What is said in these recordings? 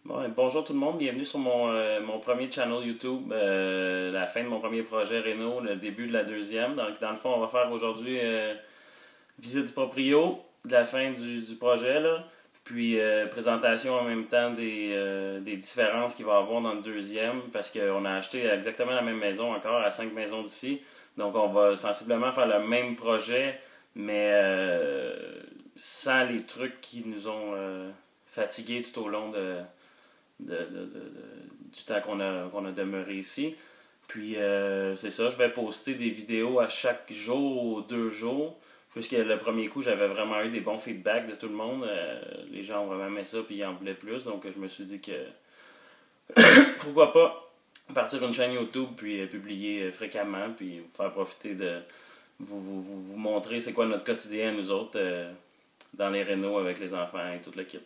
Bon, bonjour tout le monde, bienvenue sur mon premier channel YouTube, la fin de mon premier projet Réno, le début de la deuxième. Donc, dans le fond, on va faire aujourd'hui visite du proprio, de la fin du projet, là, puis présentation en même temps des différences qu'il va y avoir dans le deuxième, parce qu'on a acheté exactement la même maison encore, à 5 maisons d'ici. Donc, on va sensiblement faire le même projet, mais sans les trucs qui nous ont fatigués tout au long du temps qu'on a demeuré ici. Puis c'est ça, je vais poster des vidéos à chaque jour ou 2 jours. Puisque le premier coup, j'avais vraiment eu des bons feedbacks de tout le monde. Les gens ont vraiment aimé ça puis ils en voulaient plus. Donc je me suis dit que pourquoi pas partir une chaîne YouTube puis publier fréquemment puis vous faire profiter de vous montrer c'est quoi notre quotidien nous autres dans les rénaux avec les enfants et tout le kit.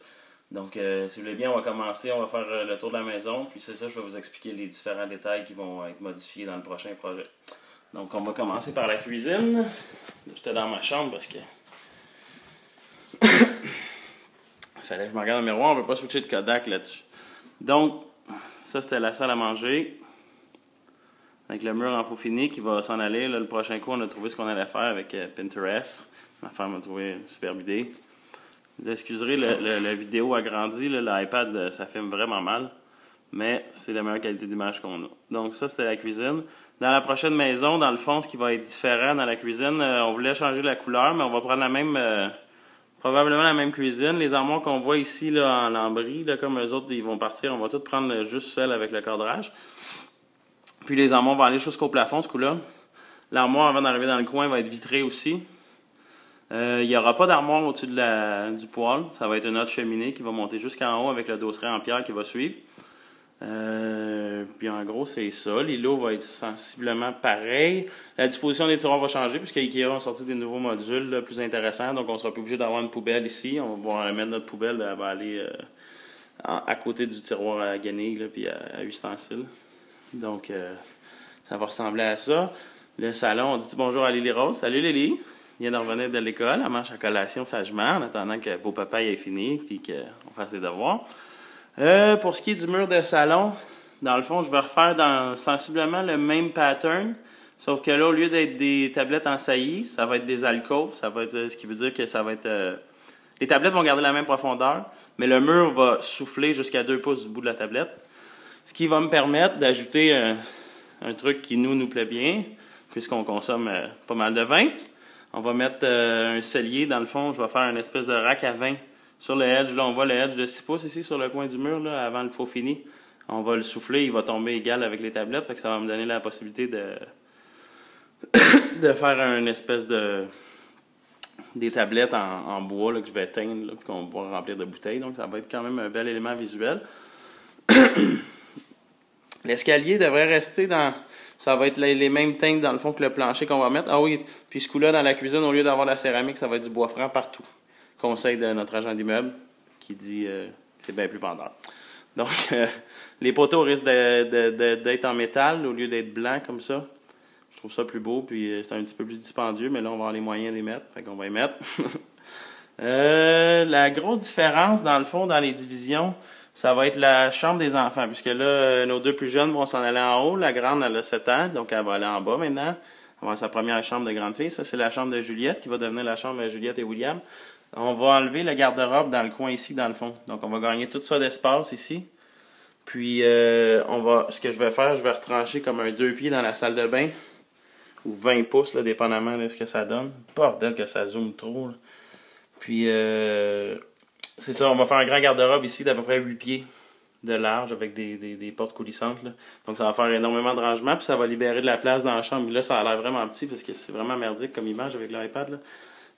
Donc, si vous voulez bien, on va commencer, on va faire le tour de la maison, puis c'est ça, je vais vous expliquer les différents détails qui vont être modifiés dans le prochain projet. Donc, on va commencer par la cuisine. J'étais dans ma chambre parce que il fallait que je me regarde dans le miroir, on ne veut pas switcher de Kodak là-dessus. Donc, ça c'était la salle à manger, avec le mur en faux fini qui va s'en aller. Là, le prochain coup, on a trouvé ce qu'on allait faire avec Pinterest. Ma femme a trouvé une superbe idée. Vous excuserez, la vidéo agrandie, l'iPad, ça filme vraiment mal, mais c'est la meilleure qualité d'image qu'on a. Donc ça, c'était la cuisine. Dans la prochaine maison, dans le fond, ce qui va être différent dans la cuisine, on voulait changer la couleur, mais on va prendre la même, probablement la même cuisine. Les armoires qu'on voit ici là, en lambris, là, comme eux autres, ils vont partir, on va tout prendre juste seul avec le cadrage. Puis les armoires vont aller jusqu'au plafond, ce coup-là. L'armoire, avant d'arriver dans le coin, va être vitrée aussi. Il n'y aura pas d'armoire au-dessus du poêle. Ça va être une autre cheminée qui va monter jusqu'en haut avec le dosseret en pierre qui va suivre. Puis en gros, c'est ça. L'îlot va être sensiblement pareil. La disposition des tiroirs va changer puisque IKEA a sorti des nouveaux modules là, plus intéressants. Donc on sera plus obligé d'avoir une poubelle ici. On va mettre notre poubelle, elle va aller à côté du tiroir à guenilles puis à ustensiles. Donc ça va ressembler à ça. Le salon, on dit bonjour à Lily Rose. Salut Lily! Il vient de revenir de l'école, elle mange sa collation sagement en attendant que beau papa ait fini et qu'on fasse les devoirs. Pour ce qui est du mur de salon, dans le fond, je vais refaire sensiblement le même pattern, sauf que là, au lieu d'être des tablettes en saillie, ça va être des alcôves, ça va être ce qui veut dire que ça va être... les tablettes vont garder la même profondeur, mais le mur va souffler jusqu'à 2 pouces du bout de la tablette, ce qui va me permettre d'ajouter un truc qui nous plaît bien, puisqu'on consomme pas mal de vin. On va mettre un cellier, dans le fond, je vais faire une espèce de rack à vin sur le edge. Là, on voit le edge de 6 pouces ici sur le coin du mur, là, avant le faux fini. On va le souffler, il va tomber égal avec les tablettes, fait que ça va me donner la possibilité de faire une espèce des tablettes en bois là, que je vais teindre, là, puis qu'on va remplir de bouteilles. Donc ça va être quand même un bel élément visuel. L'escalier devrait rester dans... Ça va être les mêmes teintes dans le fond que le plancher qu'on va mettre. Ah oui, puis ce coup-là, dans la cuisine, au lieu d'avoir la céramique, ça va être du bois franc partout. Conseil de notre agent d'immeuble qui dit c'est bien plus vendeur. Donc, les poteaux risquent d'être en métal au lieu d'être blanc comme ça. Je trouve ça plus beau, puis c'est un petit peu plus dispendieux, mais là, on va avoir les moyens de les mettre. Fait qu'on va les mettre. La grosse différence, dans le fond, dans les divisions, ça va être la chambre des enfants, puisque là, nos 2 plus jeunes vont s'en aller en haut. La grande, elle a 7 ans, donc elle va aller en bas maintenant. Elle va avoir sa première chambre de grande fille. Ça, c'est la chambre de Juliette, qui va devenir la chambre de Juliette et William. On va enlever le garde-robe dans le coin ici, dans le fond. Donc, on va gagner tout ça d'espace ici. Puis, ce que je vais faire, je vais retrancher comme un 2 pieds dans la salle de bain, ou 20 pouces, là, dépendamment de ce que ça donne. Bordel que ça zoome trop, là. Puis, c'est ça, on va faire un grand garde-robe ici d'à peu près 8 pieds de large avec des portes coulissantes. Là. Donc ça va faire énormément de rangement, puis ça va libérer de la place dans la chambre. Mais là, ça a l'air vraiment petit parce que c'est vraiment merdique comme image avec l'iPad.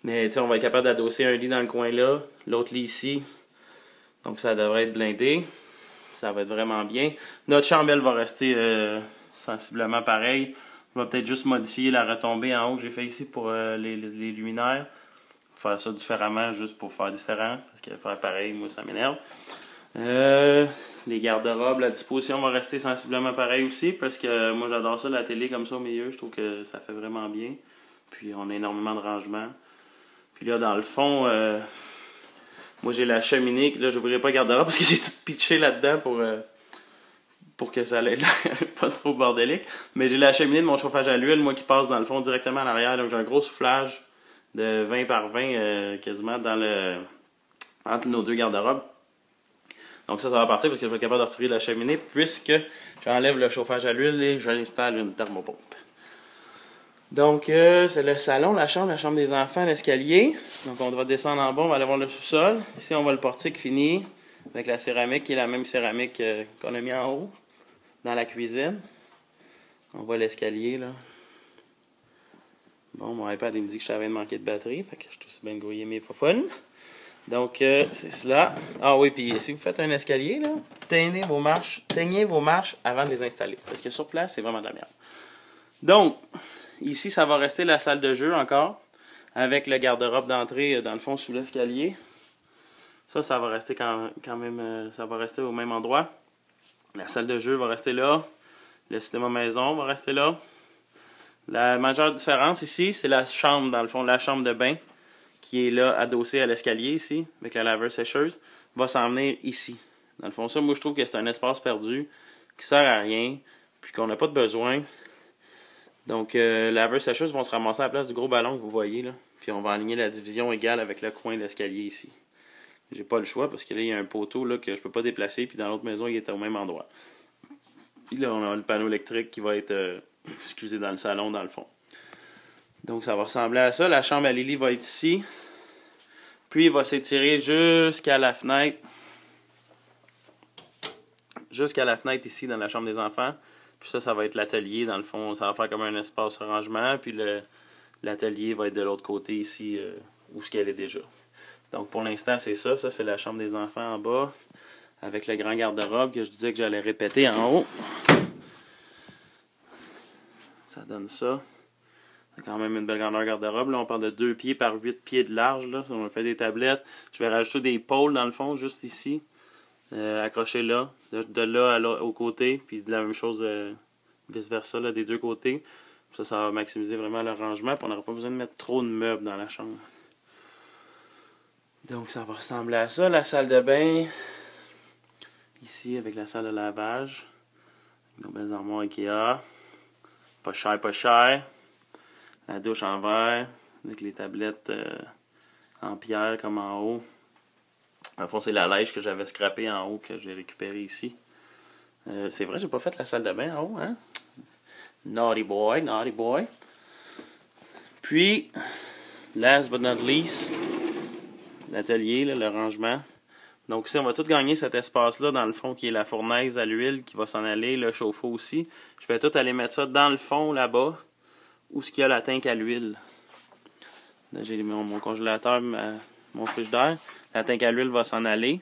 Mais on va être capable d'adosser un lit dans le coin là, l'autre lit ici. Donc ça devrait être blindé. Ça va être vraiment bien. Notre chambre, elle, va rester sensiblement pareille. Je vais peut-être juste modifier la retombée en haut que j'ai fait ici pour les luminaires. Faire ça différemment juste pour faire différent parce que faire pareil, moi ça m'énerve. Les garde-robes, la disposition va rester sensiblement pareil aussi parce que moi j'adore ça, la télé comme ça au milieu, je trouve que ça fait vraiment bien. Puis on a énormément de rangement. Puis là dans le fond, Moi, j'ai la cheminée. Là, j'ouvrirai pas le garde-robe parce que j'ai tout pitché là-dedans pour que ça ait l'air pas trop bordélique. Mais j'ai la cheminée de mon chauffage à l'huile, moi, qui passe dans le fond directement en arrière. Donc, j'ai un gros soufflage de 20 par 20 quasiment entre nos deux garde-robes. Donc ça va partir parce que je vais être capable de retirer la cheminée puisque j'enlève le chauffage à l'huile et je l'installe une thermopompe. Donc c'est le salon, la chambre des enfants, l'escalier. Donc on va descendre en bas, on va aller voir le sous-sol. Ici on voit le portique fini avec la céramique qui est la même céramique qu'on a mis en haut dans la cuisine. On voit l'escalier là. Bon, mon iPad il me dit que je savais de manquer de batterie, fait que je suis aussi bien grouillé mes fofounes. Donc, c'est cela. Ah oui, puis si vous faites un escalier, là, teignez vos marches avant de les installer. Parce que sur place, c'est vraiment de la merde. Donc, ici, ça va rester la salle de jeu encore, avec le garde-robe d'entrée, dans le fond, sous l'escalier. Ça va rester quand même, ça va rester au même endroit. La salle de jeu va rester là. Le cinéma maison va rester là. La majeure différence ici, c'est la chambre, dans le fond, la chambre de bain, qui est là, adossé à l'escalier ici, avec la laveuse sécheuse, va s'en venir ici. Dans le fond, ça, moi, je trouve que c'est un espace perdu, qui sert à rien, puis qu'on n'a pas de besoin. Donc, laveuse sécheuse vont se ramasser à la place du gros ballon que vous voyez, là. Puis on va aligner la division égale avec le coin de l'escalier ici. J'ai pas le choix, parce que là, il y a un poteau là, que je peux pas déplacer, puis dans l'autre maison, il est au même endroit. Puis là, on a le panneau électrique qui va être, dans le salon, dans le fond. Donc, ça va ressembler à ça. La chambre à Lily va être ici. Puis, il va s'étirer jusqu'à la fenêtre. Jusqu'à la fenêtre ici, dans la chambre des enfants. Puis ça va être l'atelier. Dans le fond, ça va faire comme un espace rangement. Puis, l'atelier va être de l'autre côté ici, où ce qu'elle est déjà. Donc, pour l'instant, c'est ça. Ça, c'est la chambre des enfants en bas. Avec le grand garde-robe que je disais que j'allais répéter en haut. Ça donne ça. C'est quand même une belle grandeur garde-robe. Là, on parle de 2 pieds par 8 pieds de large. Là. On fait des tablettes. Je vais rajouter des pôles dans le fond, juste ici. Accrochés là. De là au côté. Puis de la même chose vice-versa, là, des deux côtés. Ça va maximiser vraiment le rangement. Puis on n'aura pas besoin de mettre trop de meubles dans la chambre. Donc ça va ressembler à ça. La salle de bain. Ici, avec la salle de lavage. Nos belles armoires Ikea. Pas cher, pas cher. La douche en verre, avec les tablettes en pierre comme en haut. En fond, c'est la lèche que j'avais scrappée en haut que j'ai récupérée ici. C'est vrai, j'ai pas fait la salle de bain en haut, hein? Naughty boy, naughty boy. Puis, last but not least, l'atelier, le rangement. Donc ici, on va tout gagner cet espace-là, dans le fond, qui est la fournaise à l'huile qui va s'en aller, le chauffe-eau aussi. Je vais tout aller mettre ça dans le fond, là-bas. Où est-ce qu'il y a la tank à l'huile? Là, j'ai mon congélateur, mon frigidaire. La tank à l'huile va s'en aller.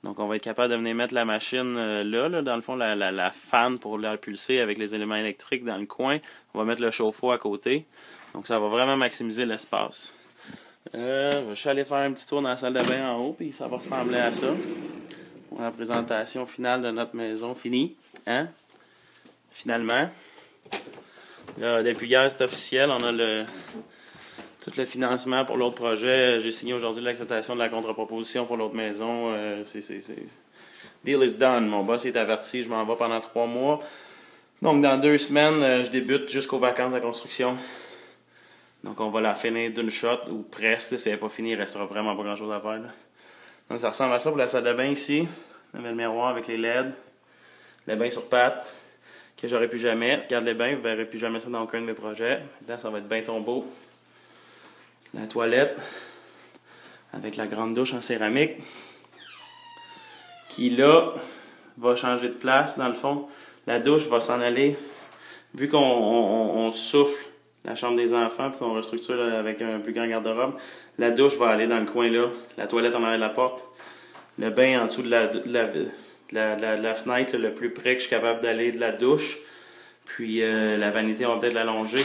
Donc, on va être capable de venir mettre la machine là, dans le fond, la fan pour l'air pulsé avec les éléments électriques dans le coin. On va mettre le chauffe-eau à côté. Donc, ça va vraiment maximiser l'espace. Je suis allé faire un petit tour dans la salle de bain en haut, puis ça va ressembler à ça. Pour la présentation finale de notre maison finie. Hein? Finalement. Là, depuis hier, c'est officiel. On a tout le financement pour l'autre projet. J'ai signé aujourd'hui l'acceptation de la contre-proposition pour l'autre maison. Deal is done. Mon boss est averti. Je m'en vais pendant 3 mois. Donc, dans 2 semaines, je débute jusqu'aux vacances de la construction. Donc, on va la finir d'une shot ou presque. Là, si elle n'est pas finie, il ne restera vraiment pas grand-chose à faire. Là. Donc, ça ressemble à ça pour la salle de bain ici. On avait le miroir avec les LED. Le bain sur pattes. Que j'aurais pu jamais. Regarde les bains, vous ne verrez plus jamais ça dans aucun de mes projets. Là, ça va être bain tombeau. La toilette. Avec la grande douche en céramique. Qui, là, va changer de place, dans le fond. La douche va s'en aller. Vu qu'on souffle la chambre des enfants, puis qu'on restructure là, avec un plus grand garde-robe, la douche va aller dans le coin là. La toilette en arrière de la porte. Le bain en dessous de la fenêtre, là, le plus près que je suis capable d'aller de la douche. Puis la vanité, on va peut-être l'allonger.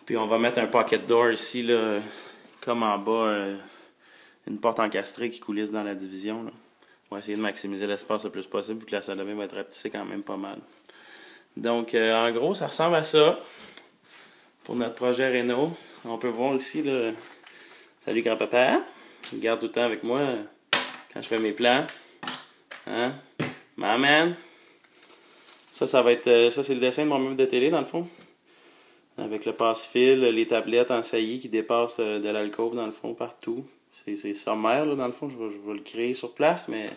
Puis on va mettre un pocket door ici, là, comme en bas, une porte encastrée qui coulisse dans la division. Là. On va essayer de maximiser l'espace le plus possible, vu que la salle de bain va être rapetissée quand même pas mal. Donc, en gros, ça ressemble à ça pour notre projet réno. On peut voir aussi, là, salut grand-papa. Il garde tout le temps avec moi quand je fais mes plans. Hein? My man! Ça va être. Ça, c'est le dessin de mon meuble de télé, dans le fond. Avec le passe-fil, les tablettes en saillie qui dépassent de l'alcôve, dans le fond, partout. C'est sommaire, là, dans le fond. Je vais le créer sur place, mais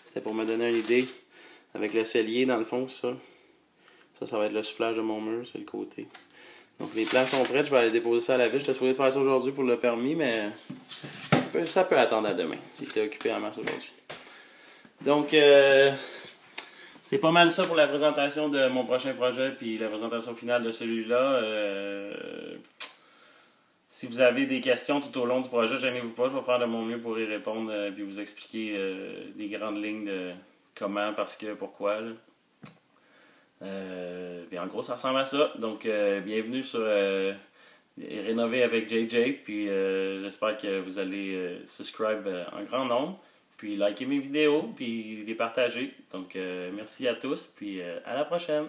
c'était pour me donner une idée. Avec le cellier, dans le fond, ça. Ça va être le soufflage de mon mur, c'est le côté. Donc, les plans sont prêts. Je vais aller déposer ça à la ville. J'étais supposé de faire ça aujourd'hui pour le permis, mais ça peut attendre à demain. J'étais occupé en masse aujourd'hui. Donc, c'est pas mal ça pour la présentation de mon prochain projet, puis la présentation finale de celui-là. Si vous avez des questions tout au long du projet, gênez-vous pas, je vais faire de mon mieux pour y répondre, puis vous expliquer les grandes lignes de comment, parce que, pourquoi. Bien, en gros, ça ressemble à ça. Donc, bienvenue sur Rénover avec JJ, puis j'espère que vous allez subscribe en grand nombre. Puis likez mes vidéos, puis les partager. Donc, merci à tous, puis à la prochaine!